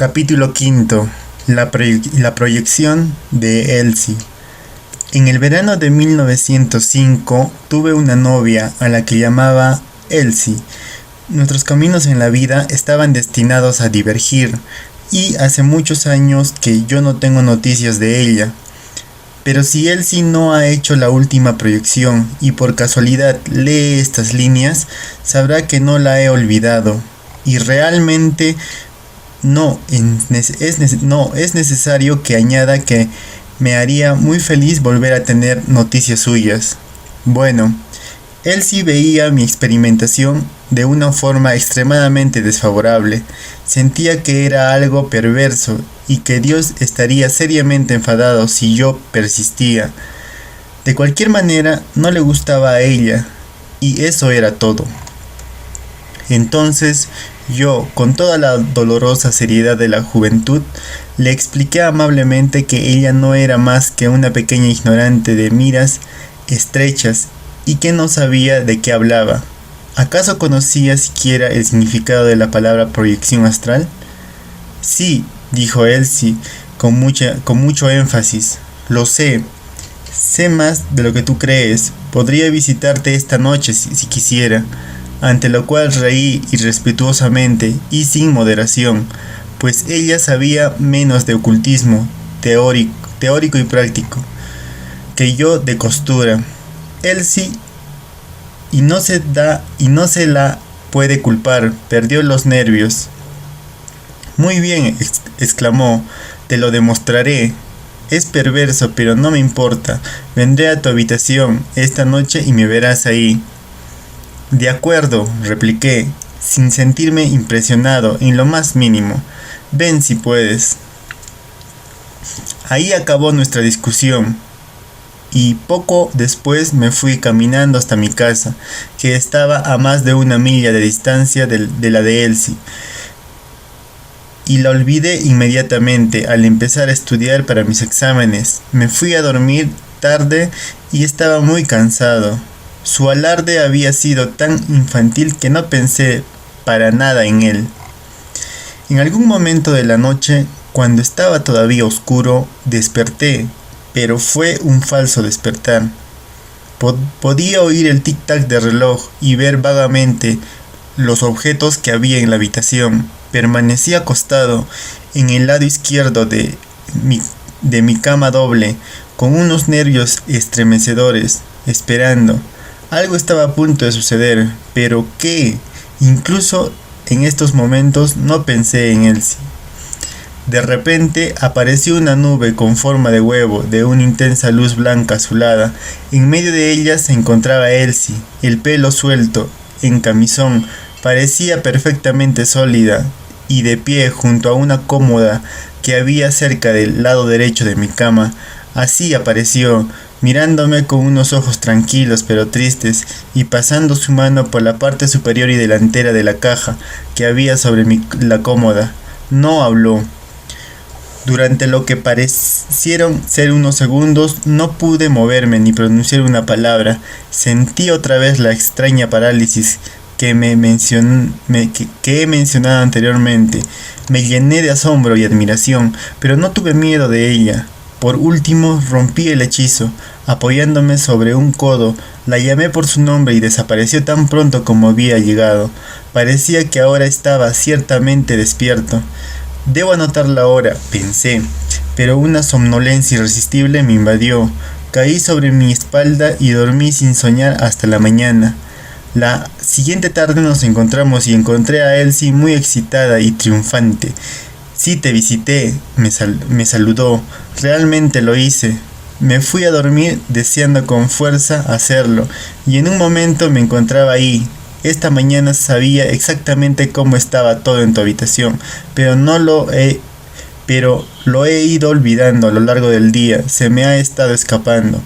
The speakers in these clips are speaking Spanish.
Capítulo quinto. La proyección de Elsie. En el verano de 1905 tuve una novia a la que llamaba Elsie. Nuestros caminos en la vida estaban destinados a divergir y hace muchos años que yo no tengo noticias de ella. Pero si Elsie no ha hecho la última proyección y por casualidad lee estas líneas, sabrá que no la he olvidado. Y realmente no es necesario que añada que me haría muy feliz volver a tener noticias suyas. Bueno, Elsie veía mi experimentación de una forma extremadamente desfavorable. Sentía que era algo perverso y que Dios estaría seriamente enfadado si yo persistía. De cualquier manera, no le gustaba a ella, y eso era todo. Entonces, yo, con toda la dolorosa seriedad de la juventud, le expliqué amablemente que ella no era más que una pequeña ignorante de miras estrechas y que no sabía de qué hablaba. ¿Acaso conocía siquiera el significado de la palabra proyección astral? Sí, dijo Elsie con mucho énfasis. Lo sé. Sé más de lo que tú crees. Podría visitarte esta noche si quisiera. Ante lo cual reí irrespetuosamente y sin moderación, pues ella sabía menos de ocultismo teórico y práctico que yo de costura. Elsie y no se la puede culpar, perdió los nervios. Muy bien, exclamó, te lo demostraré. Es perverso, pero no me importa. Vendré a tu habitación esta noche y me verás ahí. De acuerdo, repliqué, sin sentirme impresionado en lo más mínimo. Ven si puedes. Ahí acabó nuestra discusión, y poco después me fui caminando hasta mi casa, que estaba a más de 1 milla de distancia de la de Elsie, y la olvidé inmediatamente al empezar a estudiar para mis exámenes. Me fui a dormir tarde y estaba muy cansado. Su alarde había sido tan infantil que no pensé para nada en él. En algún momento de la noche, cuando estaba todavía oscuro, desperté, pero fue un falso despertar. Podía oír el tic-tac del reloj y ver vagamente los objetos que había en la habitación. Permanecí acostado en el lado izquierdo de mi cama doble, con unos nervios estremecedores, esperando. Algo estaba a punto de suceder, pero ¿qué? Incluso en estos momentos no pensé en Elsie. De repente apareció una nube con forma de huevo, de una intensa luz blanca azulada. En medio de ella se encontraba Elsie, el pelo suelto, en camisón, parecía perfectamente sólida, y de pie junto a una cómoda que había cerca del lado derecho de mi cama. Así apareció, mirándome con unos ojos tranquilos pero tristes, y pasando su mano por la parte superior y delantera de la caja que había sobre la cómoda. No habló. Durante lo que parecieron ser unos segundos, no pude moverme ni pronunciar una palabra. Sentí otra vez la extraña parálisis que he mencionado anteriormente. Me llené de asombro y admiración, pero no tuve miedo de ella. Por último, rompí el hechizo. Apoyándome sobre un codo, la llamé por su nombre y desapareció tan pronto como había llegado. Parecía que ahora estaba ciertamente despierto. Debo anotar la hora, pensé, pero una somnolencia irresistible me invadió. Caí sobre mi espalda y dormí sin soñar hasta la mañana. La siguiente tarde nos encontramos y encontré a Elsie muy excitada y triunfante. Sí, te visité, me saludó. Realmente lo hice. Me fui a dormir deseando con fuerza hacerlo, y en un momento me encontraba ahí. Esta mañana sabía exactamente cómo estaba todo en tu habitación, pero lo he ido olvidando a lo largo del día. Se me ha estado escapando.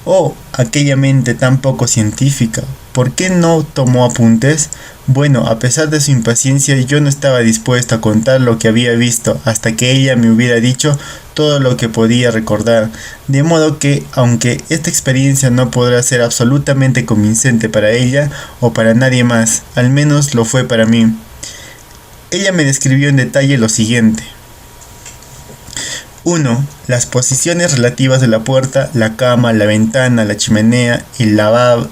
Oh, aquella mente tan poco científica. ¿Por qué no tomó apuntes? Bueno, a pesar de su impaciencia, yo no estaba dispuesto a contar lo que había visto hasta que ella me hubiera dicho todo lo que podía recordar. De modo que, aunque esta experiencia no podrá ser absolutamente convincente para ella o para nadie más, al menos lo fue para mí. Ella me describió en detalle lo siguiente. 1. Las posiciones relativas de la puerta, la cama, la ventana, la chimenea, el lavabo,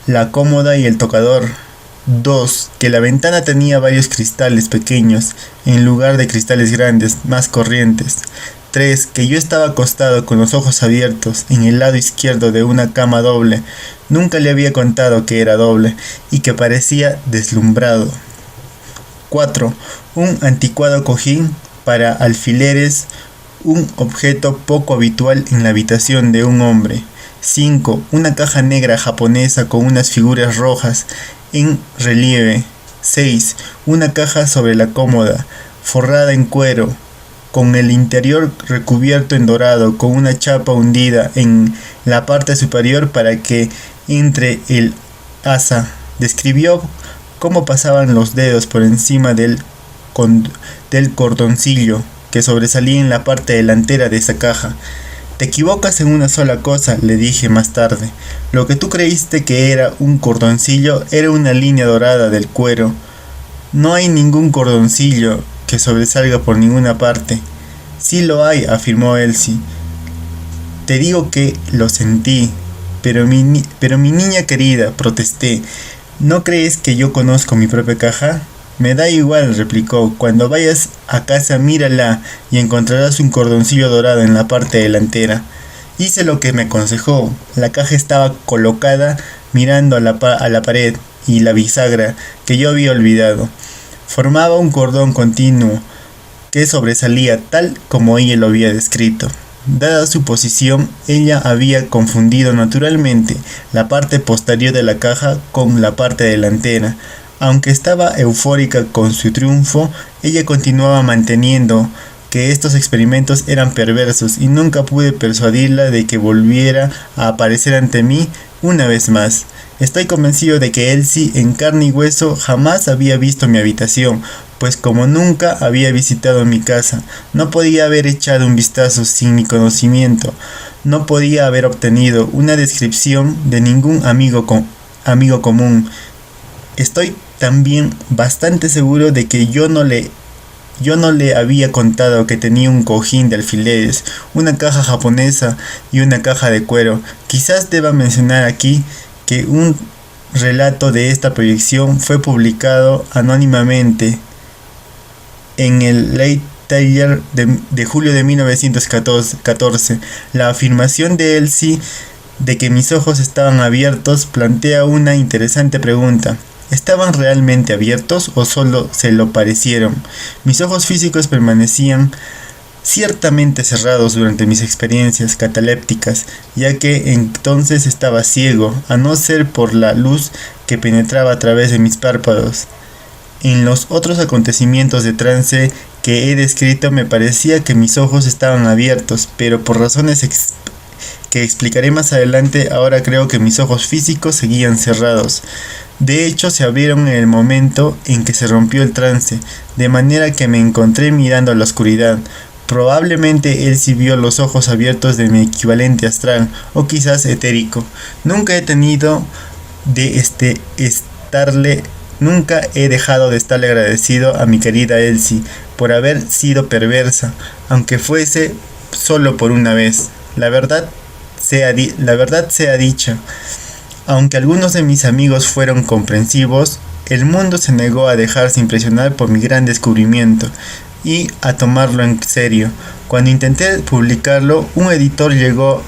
la cómoda y el tocador. 2. Que la ventana tenía varios cristales pequeños, en lugar de cristales grandes, más corrientes. 3. Que yo estaba acostado con los ojos abiertos, en el lado izquierdo de una cama doble. Nunca le había contado que era doble, y que parecía deslumbrado. 4. Un anticuado cojín para alfileres, un objeto poco habitual en la habitación de un hombre. 5. Una caja negra japonesa con unas figuras rojas en relieve. 6. Una caja sobre la cómoda, forrada en cuero, con el interior recubierto en dorado, con una chapa hundida en la parte superior para que entre el asa. Describió cómo pasaban los dedos por encima del cordoncillo que sobresalía en la parte delantera de esa caja. Te equivocas en una sola cosa, le dije más tarde. Lo que tú creíste que era un cordoncillo era una línea dorada del cuero. No hay ningún cordoncillo que sobresalga por ninguna parte. Sí lo hay, afirmó Elsie. Te digo que lo sentí. Pero mi niña querida, protesté. ¿No crees que yo conozco mi propia caja? Me da igual, replicó. Cuando vayas a casa mírala y encontrarás un cordoncillo dorado en la parte delantera. Hice lo que me aconsejó. La caja estaba colocada mirando a la pared y la bisagra que yo había olvidado. Formaba un cordón continuo que sobresalía tal como ella lo había descrito. Dada su posición, ella había confundido naturalmente la parte posterior de la caja con la parte delantera. Aunque estaba eufórica con su triunfo, ella continuaba manteniendo que estos experimentos eran perversos y nunca pude persuadirla de que volviera a aparecer ante mí una vez más. Estoy convencido de que Elsie, en carne y hueso, jamás había visto mi habitación, pues como nunca había visitado mi casa, no podía haber echado un vistazo sin mi conocimiento, no podía haber obtenido una descripción de ningún amigo común. Estoy también bastante seguro de que yo no le había contado que tenía un cojín de alfileres, una caja japonesa y una caja de cuero. Quizás deba mencionar aquí que un relato de esta proyección fue publicado anónimamente en el Late Taylor de julio de 1914. La afirmación de Elsie de que mis ojos estaban abiertos plantea una interesante pregunta. ¿Estaban realmente abiertos o solo se lo parecieron? Mis ojos físicos permanecían ciertamente cerrados durante mis experiencias catalépticas, ya que entonces estaba ciego, a no ser por la luz que penetraba a través de mis párpados. En los otros acontecimientos de trance que he descrito me parecía que mis ojos estaban abiertos, pero por razones que explicaré más adelante, ahora creo que mis ojos físicos seguían cerrados. De hecho, se abrieron en el momento en que se rompió el trance, de manera que me encontré mirando a la oscuridad. Probablemente Elsie vio los ojos abiertos de mi equivalente astral, o quizás etérico. Nunca he dejado de estarle agradecido a mi querida Elsie por haber sido perversa, aunque fuese solo por una vez. La verdad sea dicha. Aunque algunos de mis amigos fueron comprensivos, el mundo se negó a dejarse impresionar por mi gran descubrimiento y a tomarlo en serio. Cuando intenté publicarlo, un editor llegó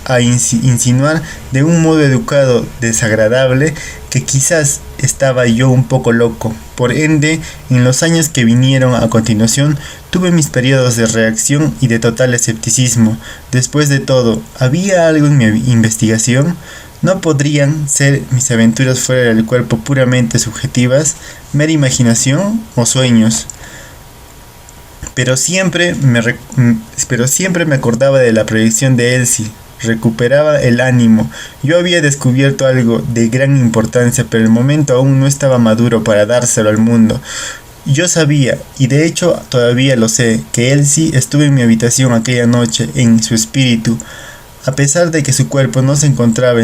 a insinuar de un modo educado desagradable que quizás estaba yo un poco loco. Por ende, en los años que vinieron a continuación, tuve mis periodos de reacción y de total escepticismo. Después de todo, ¿había algo en mi investigación? ¿No podrían ser mis aventuras fuera del cuerpo puramente subjetivas, mera imaginación o sueños? Pero siempre me acordaba de la proyección de Elsie. Recuperaba el ánimo. Yo había descubierto algo de gran importancia, pero el momento aún no estaba maduro para dárselo al mundo. Yo sabía, y de hecho todavía lo sé, que Elsie estuvo en mi habitación aquella noche en su espíritu, a pesar de que su cuerpo no se encontraba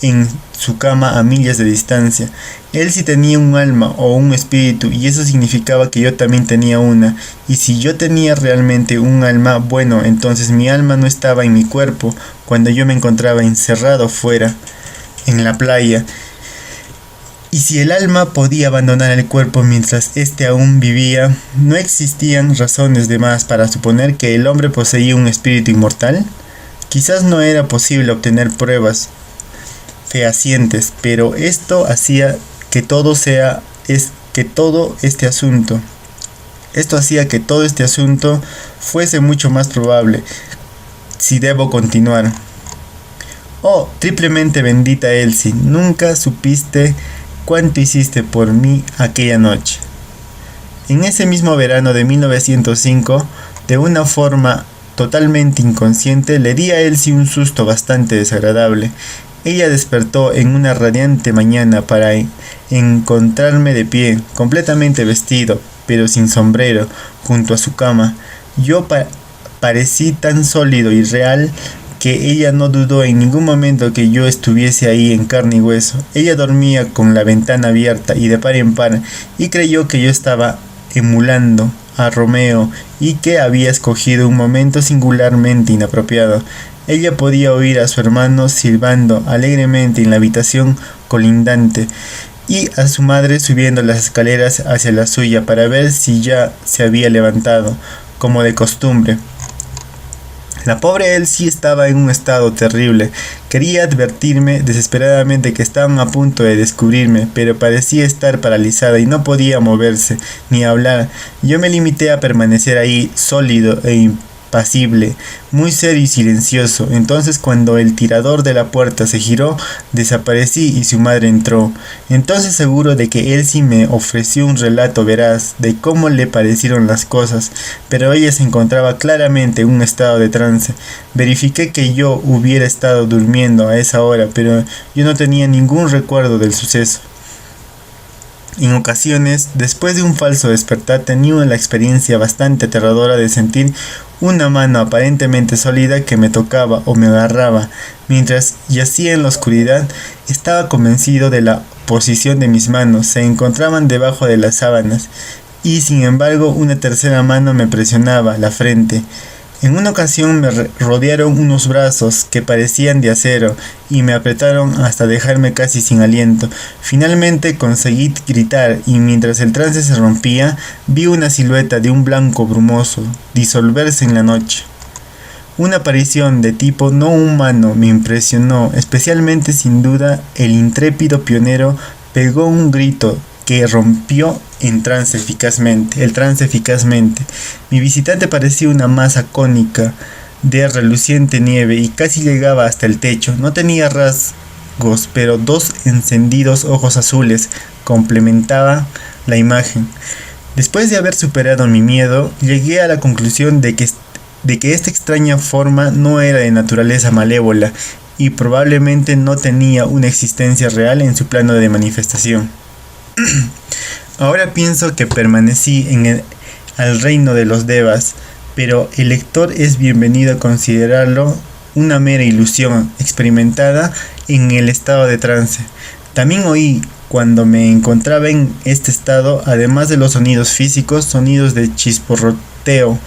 en su cama a millas de distancia. Él sí tenía un alma o un espíritu, y eso significaba que yo también tenía una. Y si yo tenía realmente un alma, bueno, entonces mi alma no estaba en mi cuerpo cuando yo me encontraba encerrado fuera, en la playa. Y si el alma podía abandonar el cuerpo mientras éste aún vivía, ¿no existían razones de más para suponer que el hombre poseía un espíritu inmortal? Quizás no era posible obtener pruebas fehacientes, pero esto hacía que todo este asunto fuese mucho más probable. Si debo continuar. Oh, triplemente bendita Elsie, nunca supiste cuánto hiciste por mí aquella noche. En ese mismo verano de 1905, de una forma totalmente inconsciente, le di a Elsie un susto bastante desagradable. Ella despertó en una radiante mañana para encontrarme de pie, completamente vestido, pero sin sombrero, junto a su cama. Yo parecí tan sólido y real que ella no dudó en ningún momento que yo estuviese ahí en carne y hueso. Ella dormía con la ventana abierta y de par en par, y creyó que yo estaba emulando a Romeo y que había escogido un momento singularmente inapropiado. Ella podía oír a su hermano silbando alegremente en la habitación colindante y a su madre subiendo las escaleras hacia la suya para ver si ya se había levantado, como de costumbre. La pobre Elsie estaba en un estado terrible. Quería advertirme desesperadamente que estaban a punto de descubrirme, pero parecía estar paralizada y no podía moverse ni hablar. Yo me limité a permanecer ahí, sólido e impasible, muy serio y silencioso. Entonces, cuando el tirador de la puerta se giró, desaparecí y su madre entró. Entonces, seguro de que Elsie me ofreció un relato veraz de cómo le parecieron las cosas, pero ella se encontraba claramente en un estado de trance. Verifiqué que yo hubiera estado durmiendo a esa hora, pero yo no tenía ningún recuerdo del suceso. En ocasiones, después de un falso despertar, tenía la experiencia bastante aterradora de sentir una mano aparentemente sólida que me tocaba o me agarraba. Mientras yacía en la oscuridad, estaba convencido de la posición de mis manos. Se encontraban debajo de las sábanas, y sin embargo una tercera mano me presionaba la frente. En una ocasión me rodearon unos brazos que parecían de acero y me apretaron hasta dejarme casi sin aliento. Finalmente conseguí gritar, y mientras el trance se rompía, vi una silueta de un blanco brumoso disolverse en la noche. Una aparición de tipo no humano me impresionó, especialmente sin duda el intrépido pionero pegó un grito que rompió el trance eficazmente. Mi visitante parecía una masa cónica de reluciente nieve y casi llegaba hasta el techo. No tenía rasgos, pero dos encendidos ojos azules complementaban la imagen. Después de haber superado mi miedo, llegué a la conclusión de que esta extraña forma no era de naturaleza malévola y probablemente no tenía una existencia real en su plano de manifestación. Ahora pienso que permanecí al reino de los devas, pero el lector es bienvenido a considerarlo una mera ilusión experimentada en el estado de trance. También oí, cuando me encontraba en este estado, además de los sonidos físicos, sonidos de chisporroteo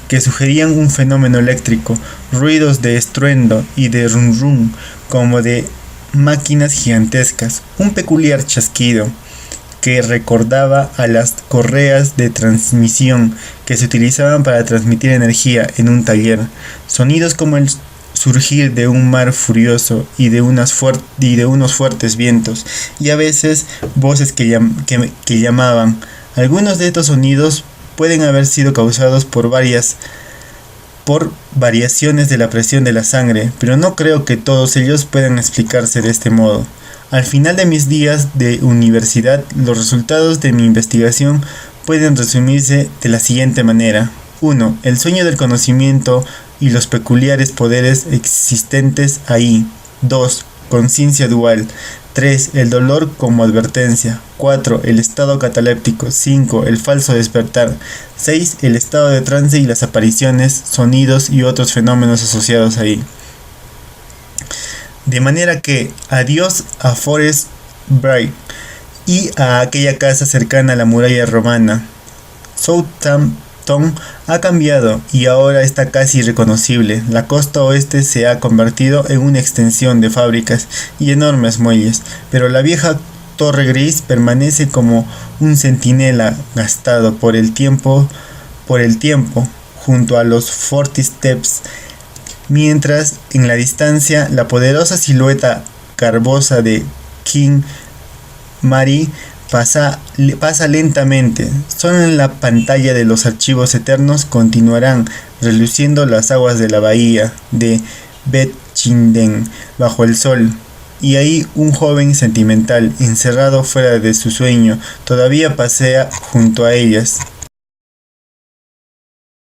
que sugerían un fenómeno eléctrico, ruidos de estruendo y de rum rum, como de máquinas gigantescas, un peculiar chasquido que recordaba a las correas de transmisión que se utilizaban para transmitir energía en un taller, sonidos como el surgir de un mar furioso y de unos fuertes vientos, y a veces voces que llamaban. Algunos de estos sonidos pueden haber sido causados por variaciones de la presión de la sangre, pero no creo que todos ellos puedan explicarse de este modo. Al final de mis días de universidad, los resultados de mi investigación pueden resumirse de la siguiente manera. 1. El sueño del conocimiento y los peculiares poderes existentes ahí. 2. Conciencia dual. 3. El dolor como advertencia. 4. El estado cataléptico. 5. El falso despertar. 6. El estado de trance y las apariciones, sonidos y otros fenómenos asociados ahí. De manera que adiós a Forest Bright y a aquella casa cercana a la muralla romana. Southampton ha cambiado y ahora está casi irreconocible. La costa oeste se ha convertido en una extensión de fábricas y enormes muelles, pero la vieja Torre Gris permanece como un centinela gastado por el tiempo, junto a los Forty Steps, mientras en la distancia la poderosa silueta carbosa de King Mary pasa lentamente. Solo en la pantalla de los archivos eternos continuarán reluciendo las aguas de la bahía de Bethesda bajo el sol. Y ahí un joven sentimental, encerrado fuera de su sueño, todavía pasea junto a ellas.